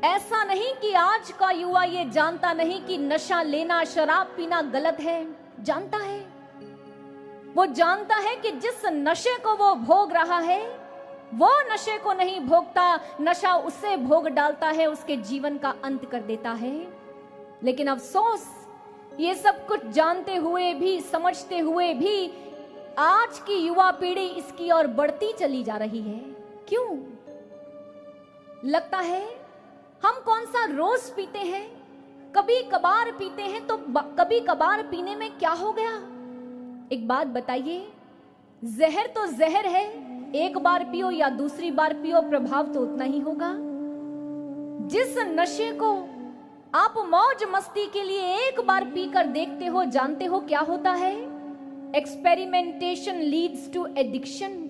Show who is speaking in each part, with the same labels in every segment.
Speaker 1: ऐसा नहीं कि आज का युवा ये जानता नहीं कि नशा लेना, शराब पीना गलत है, जानता है। वो जानता है कि जिस नशे को वो भोग रहा है वो नशे को नहीं भोगता, नशा उससे भोग डालता है, उसके जीवन का अंत कर देता है। लेकिन अफसोस, ये सब कुछ जानते हुए भी, समझते हुए भी आज की युवा पीढ़ी इसकी ओर बढ़ती चली जा रही है। क्यों? लगता है हम कौन सा रोज पीते हैं, कभी कभार पीते हैं, तो कभी कभार पीने में क्या हो गया? एक बात बताइए, जहर तो जहर है, एक बार पियो या दूसरी बार पियो, प्रभाव तो उतना ही होगा। जिस नशे को आप मौज मस्ती के लिए एक बार पीकर देखते हो, जानते हो क्या होता है? Experimentation leads to addiction.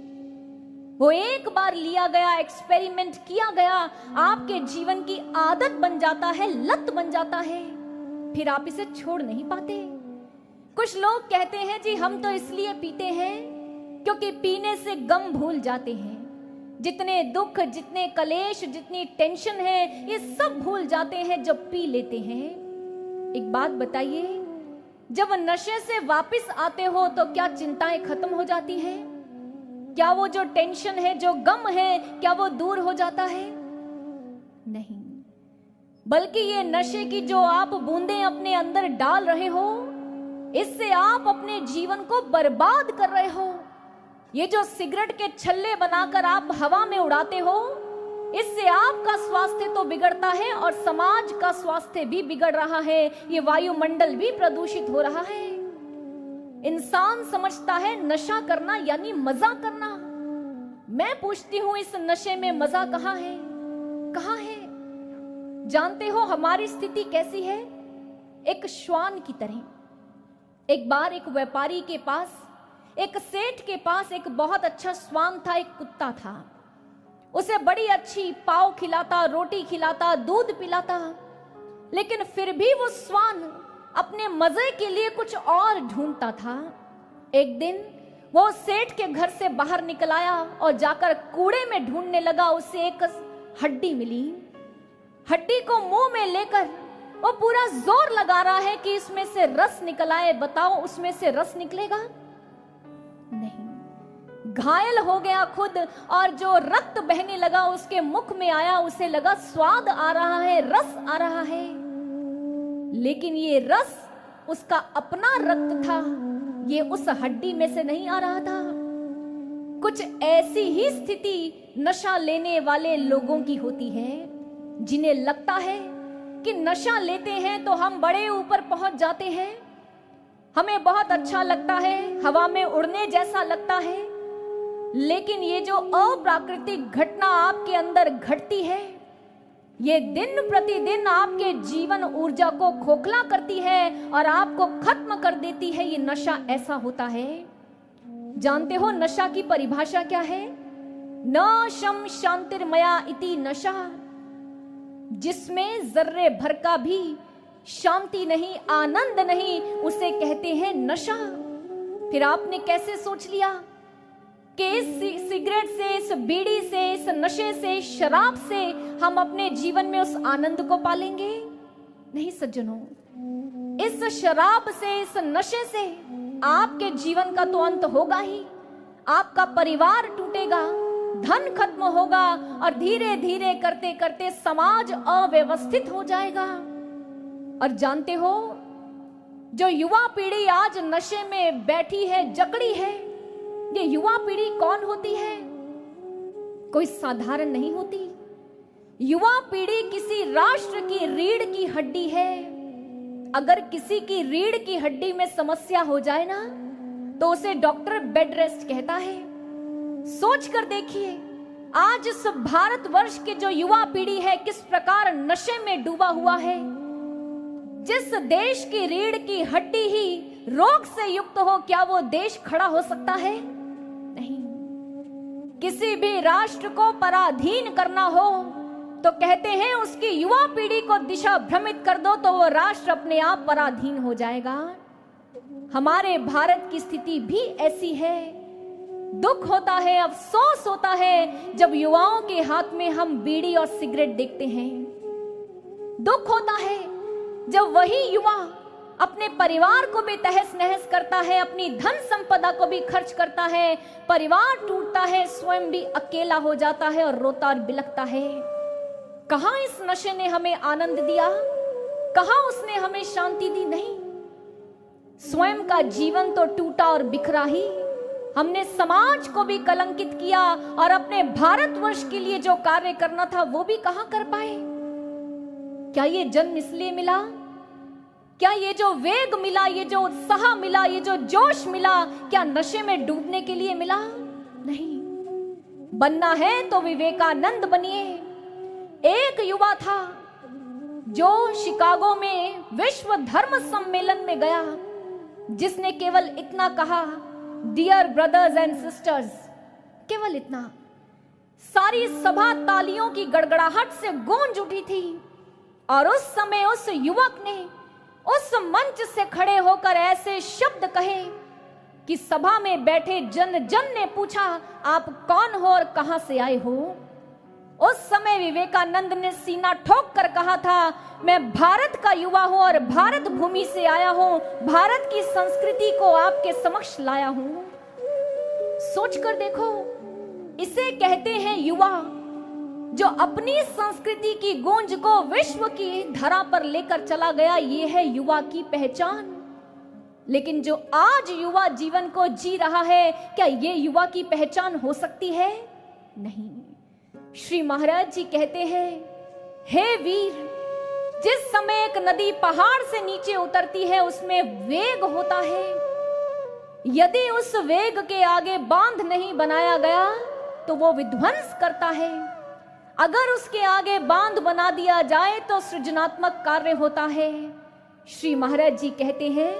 Speaker 1: वो एक बार लिया गया, एक्सपेरिमेंट किया गया, आपके जीवन की आदत बन जाता है, लत बन जाता है, फिर आप इसे छोड़ नहीं पाते। कुछ लोग कहते हैं जी हम तो इसलिए पीते हैं क्योंकि पीने से गम भूल जाते हैं, जितने दुख, जितने कलेश, जितनी टेंशन है, ये सब भूल जाते हैं जब पी लेते हैं। एक बात बताइए, जब नशे से वापस आते हो तो क्या चिंताएं खत्म हो जाती हैं? क्या वो जो टेंशन है, जो गम है, क्या वो दूर हो जाता है? नहीं, बल्कि ये नशे की जो आप बूंदें अपने अंदर डाल रहे हो, इससे आप अपने जीवन को बर्बाद कर रहे हो। ये जो सिगरेट के छल्ले बनाकर आप हवा में उड़ाते हो, इससे आपका स्वास्थ्य तो बिगड़ता है और समाज का स्वास्थ्य भी बिगड़ रहा है, ये वायुमंडल भी प्रदूषित हो रहा है। इंसान समझता है नशा करना यानी मजा करना। मैं पूछती हूं, इस नशे में मजा कहां है? कहां है? जानते हो हमारी स्थिति कैसी है? एक श्वान की तरह। एक बार एक व्यापारी के पास, एक सेठ के पास एक बहुत अच्छा श्वान था, एक कुत्ता था। उसे बड़ी अच्छी पाव खिलाता, रोटी खिलाता, दूध पिलाता, लेकिन फिर भी वो श्वान अपने मजे के लिए कुछ और ढूंढता था। एक दिन वो सेठ के घर से बाहर निकल आया और जाकर कूड़े में ढूंढने लगा। उसे एक हड्डी मिली। हड्डी को मुंह में लेकर वो पूरा जोर लगा रहा है कि इसमें से रस निकल आए। बताओ, उसमें से रस निकलेगा? नहीं। घायल हो गया खुद, और जो रक्त बहने लगा उसके मुख में आया, उसे लगा स्वाद आ रहा है, रस आ रहा है, लेकिन ये रस उसका अपना रक्त था, ये उस हड्डी में से नहीं आ रहा था। कुछ ऐसी ही स्थिति नशा लेने वाले लोगों की होती है, जिन्हें लगता है कि नशा लेते हैं तो हम बड़े ऊपर पहुंच जाते हैं, हमें बहुत अच्छा लगता है, हवा में उड़ने जैसा लगता है। लेकिन ये जो अप्राकृतिक घटना आपके अंदर घटती है, ये दिन प्रतिदिन आपके जीवन ऊर्जा को खोखला करती है और आपको खत्म कर देती है। ये नशा ऐसा होता है। जानते हो नशा की परिभाषा क्या है? न शम शांतिर्मया इति नशा, जिसमें जर्रे भर का भी शांति नहीं, आनंद नहीं, उसे कहते हैं नशा। फिर आपने कैसे सोच लिया कि इस सिगरेट से, इस बीड़ी से, इस नशे से, शराब से हम अपने जीवन में उस आनंद को पालेंगे? नहीं सज्जनों, इस शराब से, इस नशे से आपके जीवन का तो अंत होगा ही। आपका परिवार टूटेगा, धन खत्म होगा और धीरे धीरे करते करते समाज अव्यवस्थित हो जाएगा। और जानते हो, जो युवा पीढ़ी आज नशे में बैठी है, जकड़ी है, ये युवा पीढ़ी कौन होती है? कोई साधारण नहीं होती। युवा पीढ़ी किसी राष्ट्र की रीढ़ की हड्डी है। अगर किसी की रीढ़ की हड्डी में समस्या हो जाए ना, तो उसे डॉक्टर बेड रेस्ट कहता है। सोच कर देखिए, आज इस भारतवर्ष के जो युवा पीढ़ी है किस प्रकार नशे में डूबा हुआ है। जिस देश की रीढ़ की हड्डी ही रोग से युक्त हो, क्या वो देश खड़ा हो सकता है? नहीं। किसी भी राष्ट्र को पराधीन करना हो तो कहते हैं उसकी युवा पीढ़ी को दिशा भ्रमित कर दो तो वो राष्ट्र अपने आप पराधीन हो जाएगा। हमारे भारत की स्थिति भी ऐसी है। दुख होता है, अफसोस होता है जब युवाओं के हाथ में हम बीड़ी और सिगरेट देखते हैं। दुख होता है जब वही युवा अपने परिवार को भी तहस नहस करता है, अपनी धन संपदा को भी खर्च करता है, परिवार टूटता है, स्वयं भी अकेला हो जाता है और रोता और बिलखता है। कहां इस नशे ने हमें आनंद दिया, कहां उसने हमें शांति दी? नहीं, स्वयं का जीवन तो टूटा और बिखरा ही। हमने समाज को भी कलंकित किया और अपने भारतवर्ष के लिए जो कार्य करना था वो भी कहां कर पाए। क्या ये जन्म इसलिए मिला? क्या ये जो वेग मिला, ये जो उत्साह मिला, ये जो जोश मिला, क्या नशे में डूबने के लिए मिला? नहीं। बनना है तो विवेकानंद बनिए। एक युवा था जो शिकागो में विश्व धर्म सम्मेलन में गया, जिसने केवल इतना कहा, डियर ब्रदर्स एंड सिस्टर्स, केवल इतना। सारी सभा तालियों की गड़गड़ाहट से गूंज उठी थी और उस समय उस युवक ने उस मंच से खड़े होकर ऐसे शब्द कहे कि सभा में बैठे जन ने पूछा, आप कौन हो और कहां से आए हो? उस समय विवेकानंद ने सीना ठोक कर कहा था, मैं भारत का युवा हूं और भारत भूमि से आया हूं, भारत की संस्कृति को आपके समक्ष लाया हूं। सोचकर देखो, इसे कहते हैं युवा, जो अपनी संस्कृति की गूंज को विश्व की धरा पर लेकर चला गया। ये है युवा की पहचान। लेकिन जो आज युवा जीवन को जी रहा है, क्या ये युवा की पहचान हो सकती है? नहीं। श्री महाराज जी कहते हैं, हे वीर, जिस समय एक nदी पहाड़ से नीचे उतरती है उसमें वेग होता है। यदि उस वेग के आगे बांध नहीं बनाया गया तो वो विध्वंस करता है। अगर उसके आगे बांध बना दिया जाए तो सृजनात्मक कार्य होता है। श्री महाराज जी कहते हैं,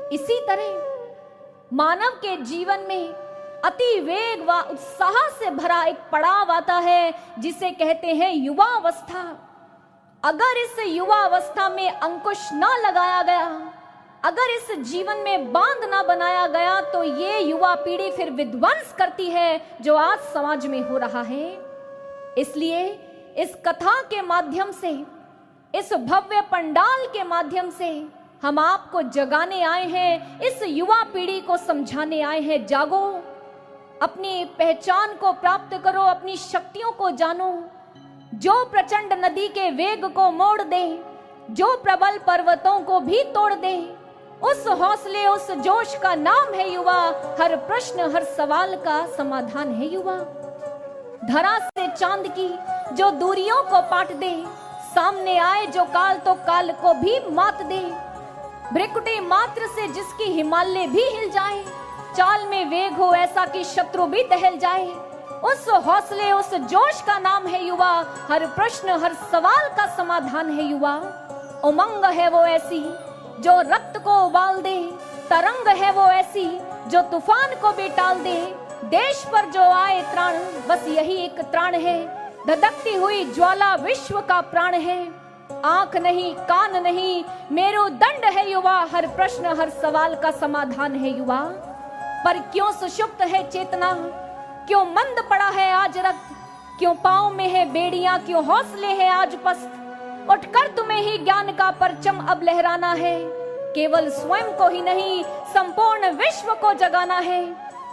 Speaker 1: इसी तरह मानव के जीवन में अति वेग व उत्साह से भरा एक पड़ाव आता है जिसे कहते हैं युवावस्था। अगर इस युवावस्था में अंकुश न लगाया गया, अगर इस जीवन में बांध ना बनाया गया, तो ये युवा पीढ़ी फिर विध्वंस करती है, जो आज समाज में हो रहा है। इसलिए इस कथा के माध्यम से, इस भव्य पंडाल के माध्यम से हम आपको जगाने आए हैं, इस युवा पीढ़ी को समझाने आए हैं, जागो, अपनी पहचान को प्राप्त करो, अपनी शक्तियों को जानो। जो प्रचंड नदी के वेग को मोड़ दे, जो प्रबल पर्वतों को भी तोड़ दे, उस हौसले, उस जोश का नाम है युवा। हर प्रश्न, हर सवाल का समाधान है युवा। धरा से चांद की जो दूरियों को पाट दे, सामने आए जो काल तो काल को भी मात दे। भ्रिकुटी मात्र से जिसकी हिमालय भी हिल जाए, चाल में वेग हो ऐसा कि शत्रु भी दहल जाए। उस हौसले, उस जोश का नाम है युवा। हर प्रश्न, हर सवाल का समाधान है युवा। उमंग है वो ऐसी जो रक्त को उबाल दे, तरंग है वो ऐसी जो तूफान को भी टाल दे। देश पर जो आए त्राण, बस यही एक त्राण है। धधकती हुई ज्वाला विश्व का प्राण है। आंख नहीं, कान नहीं, मेरुदंड है युवा। हर प्रश्न, हर सवाल का समाधान है युवा। पर क्यों सुषुप्त है चेतना, क्यों मंद पड़ा है आज रक्त, क्यों पांव में है बेड़ियां, क्यों हौसले है आज पस्त। उठकर तुम्हें ही ज्ञान का परचम अब लहराना है। केवल स्वयं को ही नहीं, संपूर्ण विश्व को जगाना है।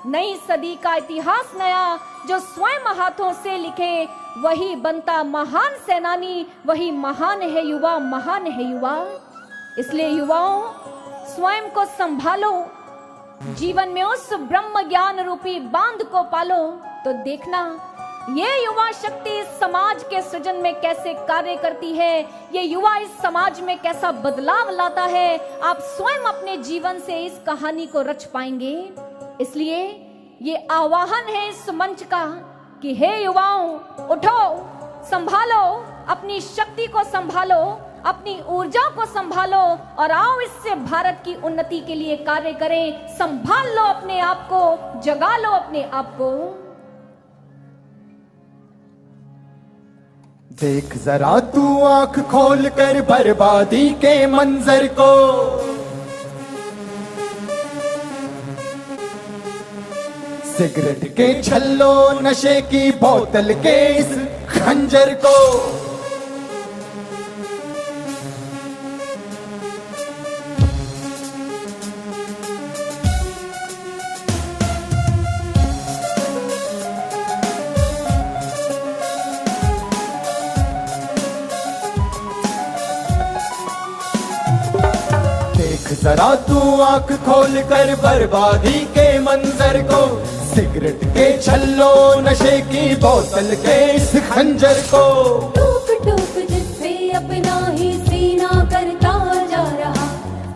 Speaker 1: नई सदी का इतिहास नया जो स्वयं हाथों से लिखे, वही बनता महान सेनानी। वही महान है युवा, महान है युवा। इसलिए युवाओं, स्वयं को संभालो, जीवन में उस ब्रह्म ज्ञान रूपी बांध को पालो। तो देखना ये युवा शक्ति इस समाज के सृजन में कैसे कार्य करती है, ये युवा इस समाज में कैसा बदलाव लाता है। आप स्वयं अपने जीवन से इस कहानी को रच पाएंगे। इसलिए ये आह्वान है इस मंच का कि हे युवाओं, उठो, संभालो, अपनी शक्ति को संभालो, अपनी ऊर्जा को संभालो और आओ इससे भारत की उन्नति के लिए कार्य करें। संभाल लो अपने आप को, जगा लो अपने आप को।
Speaker 2: देख जरा तू आंख खोल कर बर्बादी के मंजर को, सिगरेट के छल्लो, नशे की बोतल के इस खंजर को। जरा तू आंख खोल कर बर्बादी के मंजर को, सिगरेट के छल्लो नशे की बोतल के इस खंजर को।
Speaker 1: टूक टूक जिससे अपना ही सीना करता जा रहा,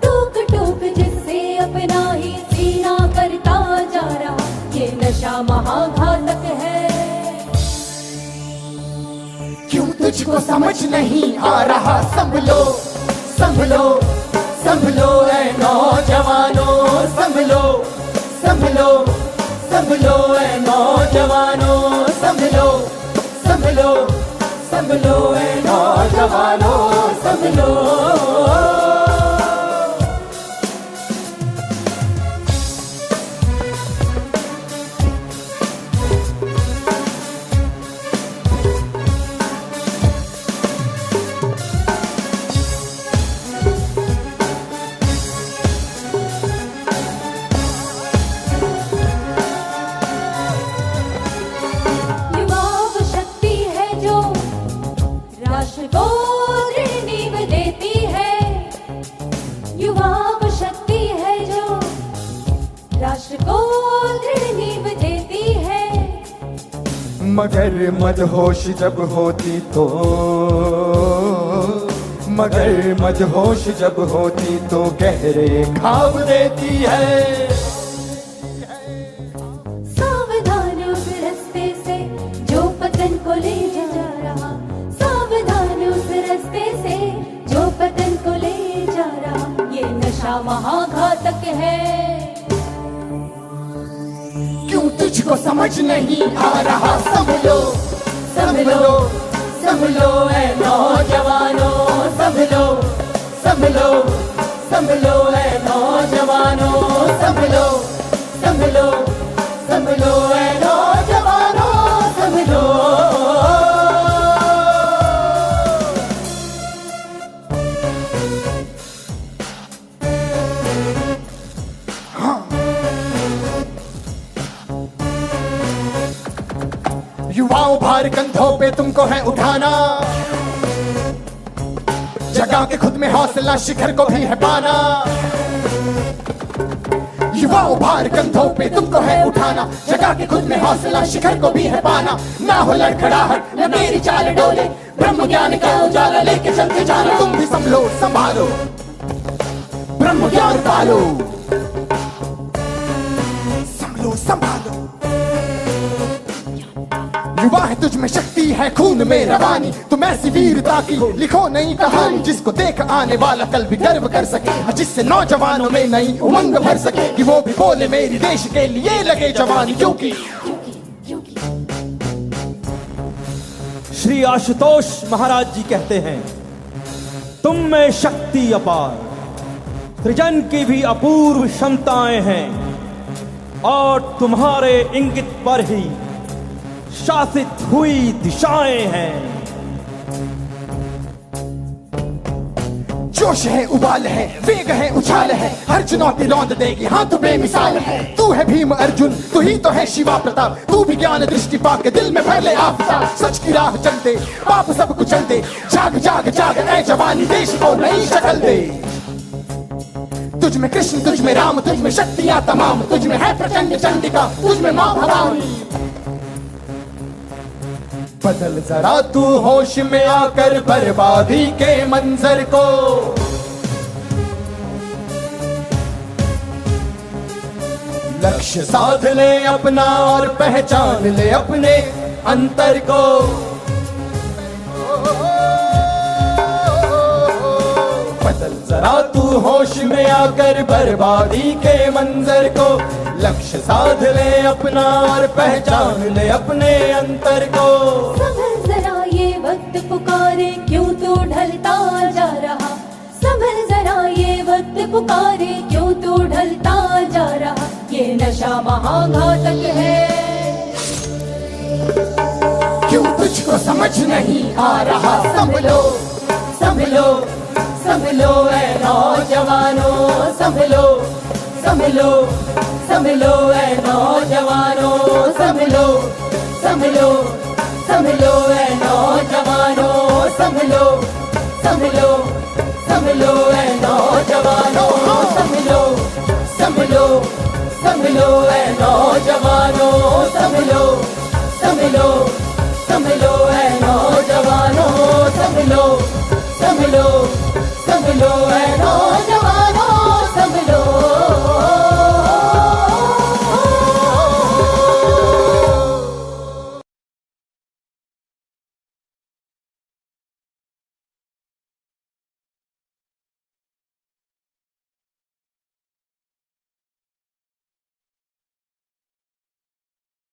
Speaker 1: टूक टूक जिससे अपना ही सीना करता जा रहा, ये नशा महाघातक है।
Speaker 2: क्यों तुझको समझ नहीं आ रहा, संभलो संभलो संभलो ऐ नौजवानों, संभलो संभलो संभलो ऐ नौजवानों, संभलो संभलो संभलो ऐ नौजवानों, संभलो।
Speaker 1: राष्ट्र को दृढ़ नींव देती है, युवा वो शक्ति है जो राष्ट्र को दृढ़ नींव देती है।
Speaker 2: मगर मदहोश जब होती तो, मगर मदहोश जब होती तो गहरे ख्वाब देती है।
Speaker 1: सावधान उस रास्ते से जो पतन को ले जा रहा, सावधान उस रास्ते से जो पतन को ले जा रहा, ये नशा महाघातक है।
Speaker 2: क्यों तुझको समझ नहीं आ रहा, संभलो संभलो संभलो ऐ नौजवानों, संभलो संभलो संभलो ऐ नौजवानों, संभलो संभलो संभलो ऐ नौजवानों, संभलो। युवाओं भार कंधों पे तुमको है उठाना, जगा के खुद में हौसला शिखर को भी है पाना। युवाओं भार कंधों पे तुमको है उठाना, जगा के खुद में हौसला शिखर को भी है पाना। ना हो लड़खड़ाहट न मेरी चाल डोले, ब्रह्म ज्ञान का उजाला लेके चलते जाना। तुम भी संभलो संभालो ब्रह्म ज्ञान पालो, संभलो संभालो। युवा है तुझ में शक्ति है खून में रवानी, तुम ऐसी वीरता की लिखो नई कहानी, जिसको देख आने वाला कल भी गर्व कर सके, जिससे नौजवानों में नई उमंग भर सके, कि वो भी बोले मेरी देश के लिए लगे जवानी। क्योंकि
Speaker 3: श्री आशुतोष महाराज जी कहते हैं, तुम में शक्ति अपार, सृजन की भी अपूर्व क्षमताएं हैं, और तुम्हारे इंगित पर ही शासित हुई दिशाएं हैं।
Speaker 2: जोश है उबाल है वेग है उछाल है, हर चुनौती रौंद देगी हाँ तू बेमिसाल है। तू है भीम अर्जुन तू ही तो है शिवा प्रताप, तू भी ज्ञान दृष्टि पाके दिल में भर ले आफताब। सच की राह चलते पाप सब कुचल दे, जाग जाग जाग ऐ जवानी देश को नई शक्ल दे। तुझ में कृष्ण तुझ में राम तुझ में शक्तियां तमाम, तुझ में है प्रचंड चंडिका तुझ में मां भवानी। बदल जरा तू होश में आकर बर्बादी के मंजर को, लक्ष्य साध ले अपना और पहचान ले अपने अंतर को। बदल जरा तू होश में आकर बर्बादी के मंजर को, लक्ष्य साध ले अपना और पहचान ले अपने अंतर को।
Speaker 1: संभल जरा ये वक्त पुकारे क्यों तू ढलता जा रहा, संभल जरा ये वक्त पुकारे क्यों तू ढलता जा रहा, ये नशा महाघातक है।
Speaker 2: क्यों तुझको समझ नहीं आ रहा, संभलो संभलो संभलो ऐ नौजवानों, संभलो संभलो संभलो ऐ नौजवानों, संभलो संभलो संभलो ऐ नौजवानों, संभलो संभलो संभलो ऐ नौजवानों।
Speaker 4: संभलो ऐ नौजवानों, संभलो संभलो संभलो